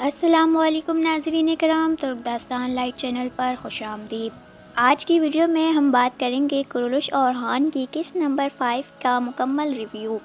السلام علیکم ناظرین کرام، ترک داستان لائٹ چینل پر خوش آمدید۔ آج کی ویڈیو میں ہم بات کریں گے کرولش اورحان کی قسط نمبر 5 کا مکمل ریویو۔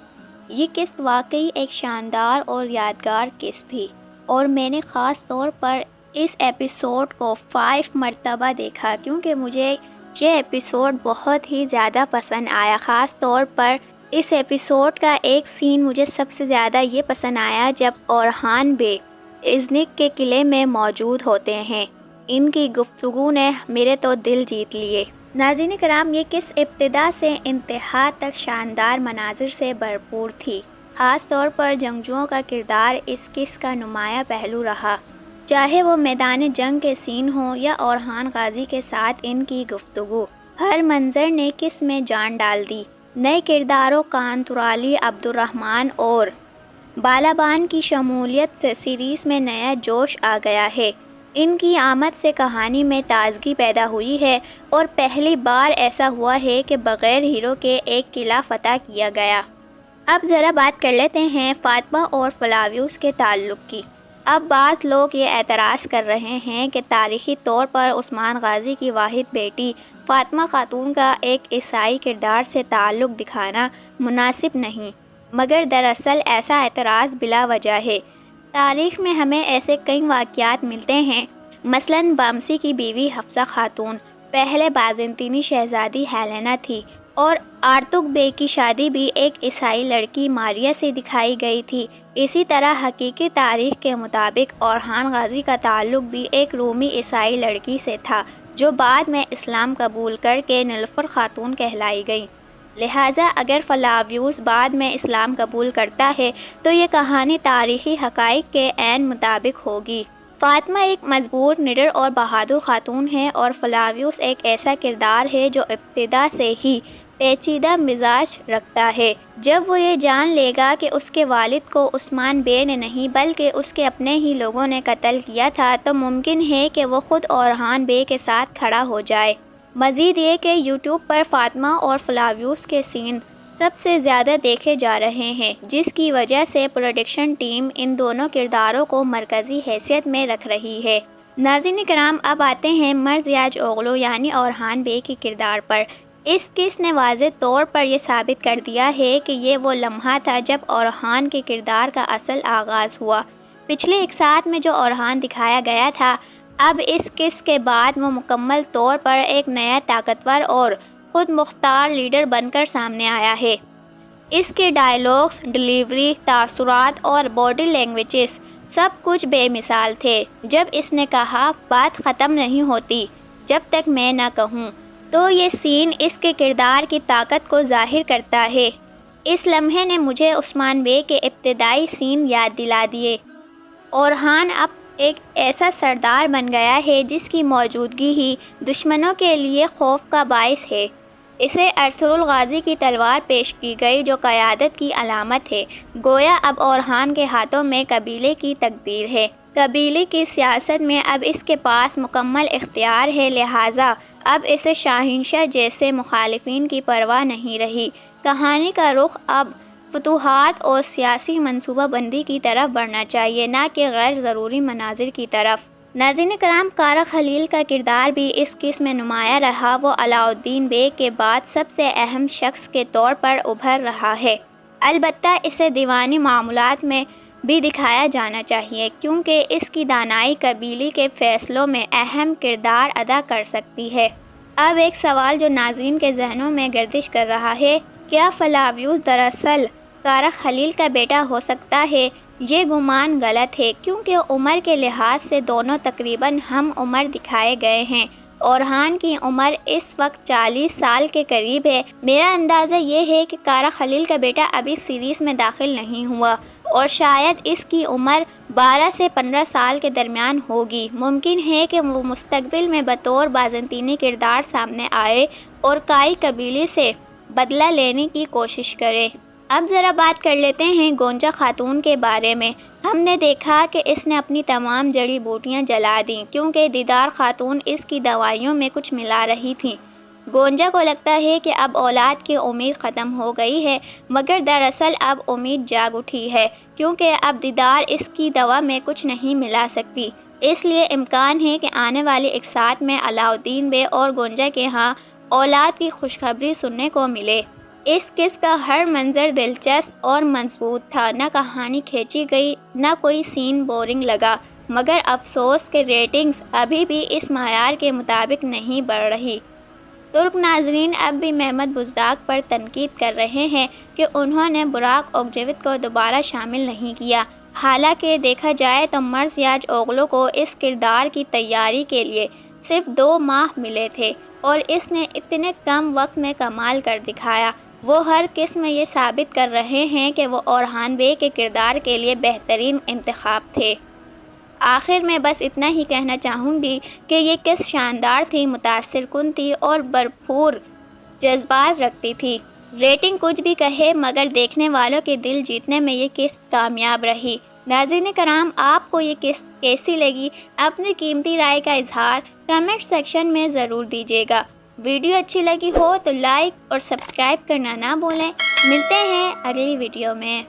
یہ قسط واقعی ایک شاندار اور یادگار قسط تھی اور میں نے خاص طور پر اس ایپیسوڈ کو 5 مرتبہ دیکھا کیونکہ مجھے یہ ایپیسوڈ بہت ہی زیادہ پسند آیا۔ خاص طور پر اس ایپیسوڈ کا ایک سین مجھے سب سے زیادہ یہ پسند آیا جب اورحان بے ازنک کے قلعے میں موجود ہوتے ہیں۔ ان کی گفتگو نے میرے تو دل جیت لیے۔ ناظرین کرام، یہ قسط ابتدا سے انتہا تک شاندار مناظر سے بھرپور تھی۔ خاص طور پر جنگجوؤں کا کردار اس قسط کا نمایاں پہلو رہا، چاہے وہ میدان جنگ کے سین ہوں یا اورحان غازی کے ساتھ ان کی گفتگو۔ ہر منظر نے قسط میں جان ڈال دی۔ نئے کرداروں کان ترالی، عبدالرحمن اور بالابان کی شمولیت سے سیریز میں نیا جوش آ گیا ہے۔ ان کی آمد سے کہانی میں تازگی پیدا ہوئی ہے اور پہلی بار ایسا ہوا ہے کہ بغیر ہیرو کے ایک قلعہ فتح کیا گیا۔ اب ذرا بات کر لیتے ہیں فاطمہ اور فلاویوس کے تعلق کی۔ اب بعض لوگ یہ اعتراض کر رہے ہیں کہ تاریخی طور پر عثمان غازی کی واحد بیٹی فاطمہ خاتون کا ایک عیسائی کردار سے تعلق دکھانا مناسب نہیں، مگر دراصل ایسا اعتراض بلا وجہ ہے۔ تاریخ میں ہمیں ایسے کئی واقعات ملتے ہیں، مثلاً بامسی کی بیوی حفصہ خاتون پہلے بازنطینی شہزادی ہیلینا تھی اور آرتک بے کی شادی بھی ایک عیسائی لڑکی ماریا سے دکھائی گئی تھی۔ اسی طرح حقیقی تاریخ کے مطابق اورحان غازی کا تعلق بھی ایک رومی عیسائی لڑکی سے تھا جو بعد میں اسلام قبول کر کے نیلوفر خاتون کہلائی گئی۔ لہٰذا اگر فلاویوس بعد میں اسلام قبول کرتا ہے تو یہ کہانی تاریخی حقائق کے عین مطابق ہوگی۔ فاطمہ ایک مضبوط، نڈر اور بہادر خاتون ہے اور فلاویوس ایک ایسا کردار ہے جو ابتدا سے ہی پیچیدہ مزاج رکھتا ہے۔ جب وہ یہ جان لے گا کہ اس کے والد کو عثمان بے نے نہیں بلکہ اس کے اپنے ہی لوگوں نے قتل کیا تھا تو ممکن ہے کہ وہ خود اورحان بے کے ساتھ کھڑا ہو جائے۔ مزید یہ کہ یوٹیوب پر فاطمہ اور فلاویوس کے سین سب سے زیادہ دیکھے جا رہے ہیں، جس کی وجہ سے پروڈکشن ٹیم ان دونوں کرداروں کو مرکزی حیثیت میں رکھ رہی ہے۔ ناظرین کرام، اب آتے ہیں مرزیاج اوغلو یعنی اورحان بے کے کردار پر۔ اس قسط نے واضح طور پر یہ ثابت کر دیا ہے کہ یہ وہ لمحہ تھا جب اورحان کے کردار کا اصل آغاز ہوا۔ پچھلے ایک ساتھ میں جو اورحان دکھایا گیا تھا، اب اس قسط کے بعد وہ مکمل طور پر ایک نیا طاقتور اور خود مختار لیڈر بن کر سامنے آیا ہے۔ اس کے ڈائیلاگز، ڈیلیوری، تاثرات اور باڈی لینگویجز سب کچھ بے مثال تھے۔ جب اس نے کہا بات ختم نہیں ہوتی جب تک میں نہ کہوں، تو یہ سین اس کے کردار کی طاقت کو ظاہر کرتا ہے۔ اس لمحے نے مجھے عثمان بے کے ابتدائی سین یاد دلا دیے۔ اورحان اب ایک ایسا سردار بن گیا ہے جس کی موجودگی ہی دشمنوں کے لیے خوف کا باعث ہے۔ اسے ارطغرل غازی کی تلوار پیش کی گئی جو قیادت کی علامت ہے۔ گویا اب اورحان کے ہاتھوں میں قبیلے کی تقدیر ہے۔ قبیلے کی سیاست میں اب اس کے پاس مکمل اختیار ہے، لہٰذا اب اسے شاہنشاہ جیسے مخالفین کی پرواہ نہیں رہی۔ کہانی کا رخ اب فتوحات اور سیاسی منصوبہ بندی کی طرف بڑھنا چاہیے، نہ کہ غیر ضروری مناظر کی طرف۔ ناظرین کرام، کارا خلیل کا کردار بھی اس قسط میں نمایاں رہا۔ وہ علاؤالدین بیگ کے بعد سب سے اہم شخص کے طور پر ابھر رہا ہے۔ البتہ اسے دیوانی معاملات میں بھی دکھایا جانا چاہیے کیونکہ اس کی دانائی قبیلے کے فیصلوں میں اہم کردار ادا کر سکتی ہے۔ اب ایک سوال جو ناظرین کے ذہنوں میں گردش کر رہا ہے، کیا فلاویوس دراصل کارا خلیل کا بیٹا ہو سکتا ہے؟ یہ گمان غلط ہے کیونکہ عمر کے لحاظ سے دونوں تقریباً ہم عمر دکھائے گئے ہیں۔ اورحان کی عمر اس وقت 40 سال کے قریب ہے۔ میرا اندازہ یہ ہے کہ کارا خلیل کا بیٹا ابھی سیریز میں داخل نہیں ہوا اور شاید اس کی عمر 12 سے 15 سال کے درمیان ہوگی۔ ممکن ہے کہ وہ مستقبل میں بطور بازنطینی کردار سامنے آئے اور کائی قبیلے سے بدلہ لینے کی کوشش کرے۔ اب ذرا بات کر لیتے ہیں گونجا خاتون کے بارے میں۔ ہم نے دیکھا کہ اس نے اپنی تمام جڑی بوٹیاں جلا دیں کیونکہ دیدار خاتون اس کی دوائیوں میں کچھ ملا رہی تھیں۔ گونجا کو لگتا ہے کہ اب اولاد کی امید ختم ہو گئی ہے، مگر دراصل اب امید جاگ اٹھی ہے، کیونکہ اب دیدار اس کی دوا میں کچھ نہیں ملا سکتی۔ اس لیے امکان ہے کہ آنے والے ایک ساتھ میں علاؤالدین بے اور گونجا کے ہاں اولاد کی خوشخبری سننے کو ملے۔ اس قسط کا ہر منظر دلچسپ اور مضبوط تھا، نہ کہانی کھینچی گئی، نہ کوئی سین بورنگ لگا، مگر افسوس کہ ریٹنگز ابھی بھی اس معیار کے مطابق نہیں بڑھ رہی۔ ترک ناظرین اب بھی محمد بزدار پر تنقید کر رہے ہیں کہ انہوں نے براق اوکجیویت کو دوبارہ شامل نہیں کیا، حالانکہ دیکھا جائے تو مرثیہج اوغلو کو اس کردار کی تیاری کے لیے صرف 2 ماہ ملے تھے اور اس نے اتنے کم وقت میں کمال کر دکھایا۔ وہ ہر قسم یہ ثابت کر رہے ہیں کہ وہ اورحان بے کے کردار کے لیے بہترین انتخاب تھے۔ آخر میں بس اتنا ہی کہنا چاہوں گی کہ یہ قسط شاندار تھی، متاثر کن تھی اور بھرپور جذبات رکھتی تھی۔ ریٹنگ کچھ بھی کہے مگر دیکھنے والوں کے دل جیتنے میں یہ قسط کامیاب رہی۔ ناظرین کرام، آپ کو یہ قسط کیسی لگی؟ اپنی قیمتی رائے کا اظہار کمنٹ سیکشن میں ضرور دیجیے گا۔ ویڈیو اچھی لگی ہو تو لائک اور سبسکرائب کرنا نہ بھولیں۔ ملتے ہیں اگلی ویڈیو میں۔